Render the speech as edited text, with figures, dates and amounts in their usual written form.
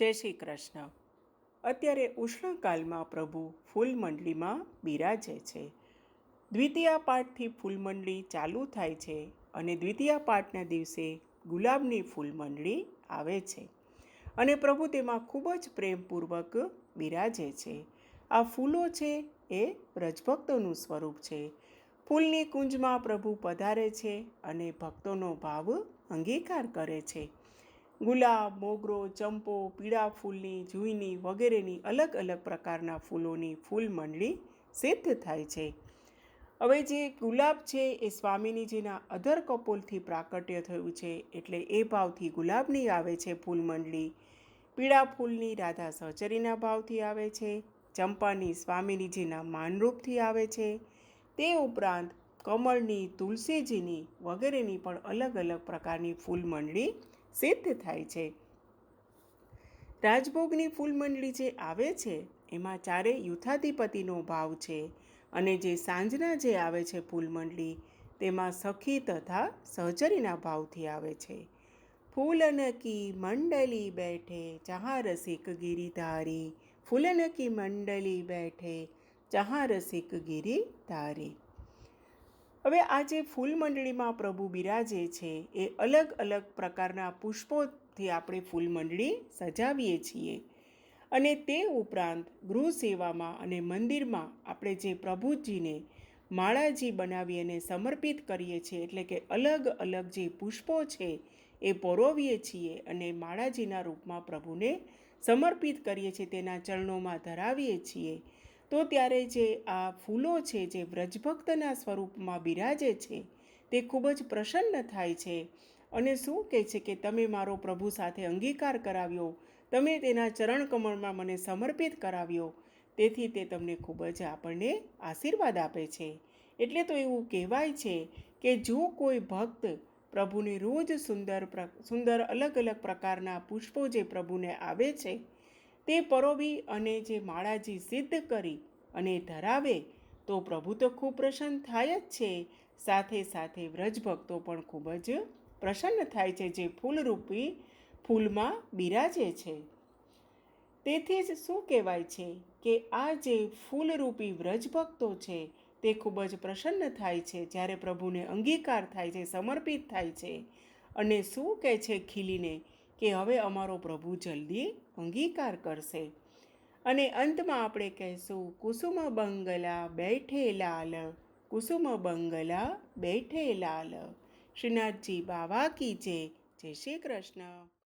જય શ્રી કૃષ્ણ. અત્યારે ઉષ્ણકાલમાં પ્રભુ ફૂલમંડળીમાં બિરાજે છે. દ્વિતીય પાઠથી ફૂલમંડળી ચાલુ થાય છે અને દ્વિતીય પાઠના દિવસે ગુલાબની ફૂલમંડળી આવે છે અને પ્રભુ તેમાં ખૂબ જ પ્રેમપૂર્વક બિરાજે છે. આ ફૂલો છે એ વ્રજભક્તોનું સ્વરૂપ છે. ફૂલની કુંજમાં પ્રભુ પધારે છે અને ભક્તોનો ભાવ અંગીકાર કરે છે. ગુલાબ, મોગરો, ચંપો, પીળા ફૂલની, જુઈની વગેરેની અલગ અલગ પ્રકારના ફૂલોની ફૂલમંડળી સિદ્ધ થાય છે. હવે જે ગુલાબ છે એ સ્વામીજીના અધર કપોલથી પ્રાકટ્ય થયું છે એટલે એ ભાવથી ગુલાબની આવે છે ફૂલમંડળી. પીળા ફૂલની રાધા સહચરીના ભાવથી આવે છે. ચંપાની સ્વામીજીના માનરૂપથી આવે છે. તે ઉપરાંત કમળની, તુલસીજીની વગેરેની પણ અલગ અલગ પ્રકારની ફૂલમંડળી સિદ્ધ થાય છે. રાજભોગની ફૂલમંડળી જે આવે છે એમાં ચારે યુથાધિપતિનો ભાવ છે અને જે સાંજના જે આવે છે ફૂલમંડળી તેમાં સખી તથા સહચરીના ભાવથી આવે છે. ફૂલન કી મંડલી બેઠે જहाँ રસિક ગિરિધારી, ફૂલન કી મંડલી બેઠે જहाँ રસિક ગિરિધારી. હવે આ જે ફૂલમંડળીમાં પ્રભુ બિરાજે છે એ અલગ અલગ પ્રકારના પુષ્પોથી આપણે ફૂલમંડળી સજાવીએ છીએ અને તે ઉપરાંત ગૃહ સેવામાં અને મંદિરમાં આપણે જે પ્રભુજીને માળાજી બનાવી અને સમર્પિત કરીએ છીએ એટલે કે અલગ અલગ જે પુષ્પો છે એ પરોવીએ છીએ અને માળાજીના રૂપમાં પ્રભુને સમર્પિત કરીએ છીએ, તેના ચરણોમાં ધરાવીએ છીએ. તો ત્યારે જે આ ફૂલો છે જે વ્રજભક્તના સ્વરૂપમાં બિરાજે છે તે ખૂબ જ પ્રસન્ન થાય છે અને શું કહે છે કે તમે મારો પ્રભુ સાથે અંગીકાર કરાવ્યો, તમે તેના ચરણ કમળમાં મને સમર્પિત કરાવ્યો, તેથી તે તમને ખૂબ જ આપણને આશીર્વાદ આપે છે. એટલે તો એવું કહેવાય છે કે જો કોઈ ભક્ત પ્રભુને રોજ સુંદર અલગ અલગ પ્રકારના પુષ્પો જે પ્રભુને આવે છે તે પરોવી અને જે માળાજી સિદ્ધ કરી અને ધરાવે તો પ્રભુ તો ખૂબ પ્રસન્ન થાય જ છે. સાથે સાથે વ્રજભક્તો પણ ખૂબ જ પ્રસન્ન થાય છે જે ફૂલરૂપી ફૂલમાં બિરાજે છે. તેથી જ શું કહેવાય છે કે આ જે ફૂલરૂપી વ્રજભક્તો છે તે ખૂબ જ પ્રસન્ન થાય છે જ્યારે પ્રભુને અંગીકાર થાય છે, સમર્પિત થાય છે અને શું કહે છે ખીલીને કે હવે અમારો પ્રભુ જલ્દી અંગીકાર કરશે. અને અંતમાં આપણે કહીશું કુસુમ બંગલા બેઠે લાલ, કુસુમ બંગલા બેઠે લાલ. શ્રીનાથજી બાવા કી જય. જય શ્રી કૃષ્ણ.